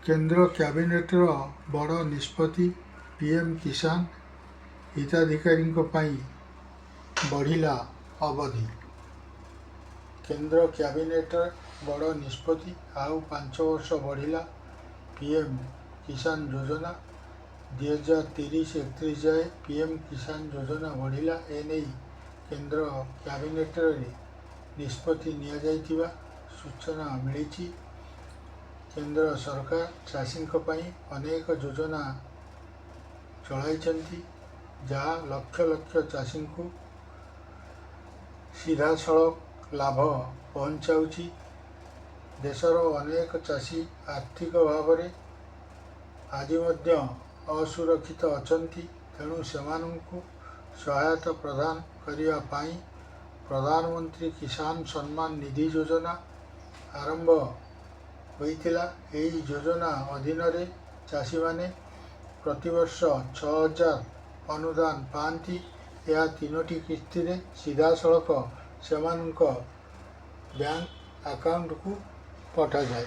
କେନ୍ଦ୍ର କ୍ୟାବିନେଟ୍ର ବଡ଼ ନିଷ୍ପତ୍ତି, ପିଏମ୍ କିଷାନ ହିତାଧିକାରୀଙ୍କ ପାଇଁ ବଢ଼ିଲା ଅବଧି। କେନ୍ଦ୍ର କ୍ୟାବିନେଟ୍ର ବଡ଼ ନିଷ୍ପତ୍ତି, ଆଉ 5 ବର୍ଷ ବଢ଼ିଲା ପିଏମ୍ କିଷାନ ଯୋଜନା। 2030-31 ଯାଏ ପିଏମ୍ କିଷାନ ଯୋଜନା ବଢ଼ିଲା। ଏନେଇ କେନ୍ଦ୍ର କ୍ୟାବିନେଟ୍ରେ ନିଷ୍ପତ୍ତି ନିଆଯାଇଥିବା ସୂଚନା ମିଳିଛି। କେନ୍ଦ୍ର ସରକାର ଚାଷୀଙ୍କ ପାଇଁ ଅନେକ ଯୋଜନା ଚଳାଇଛନ୍ତି, ଯାହା ଲକ୍ଷ ଲକ୍ଷ ଚାଷୀଙ୍କୁ ସିଧାସଳଖ ଲାଭ ପହଞ୍ଚାଉଛି। ଦେଶର ଅନେକ ଚାଷୀ ଆର୍ଥିକ ଭାବରେ ଆଜି ମଧ୍ୟ ଅସୁରକ୍ଷିତ ଅଛନ୍ତି। ତେଣୁ ସେମାନଙ୍କୁ ସହାୟତା ପ୍ରଦାନ କରିବା ପାଇଁ ପ୍ରଧାନମନ୍ତ୍ରୀ କିଷାନ ସମ୍ମାନ ନିଧି ଯୋଜନା ଆରମ୍ଭ ହୋଇଥିଲା। ଏହି ଯୋଜନା ଅଧୀନରେ ଚାଷୀମାନେ ପ୍ରତିବର୍ଷ 6,000 ଅନୁଦାନ ପାଆନ୍ତି। ଏହା 3ଟି କିସ୍ତିରେ ସିଧାସଳଖ ସେମାନଙ୍କ ବ୍ୟାଙ୍କ ଆକାଉଣ୍ଟକୁ ପଠାଯାଏ।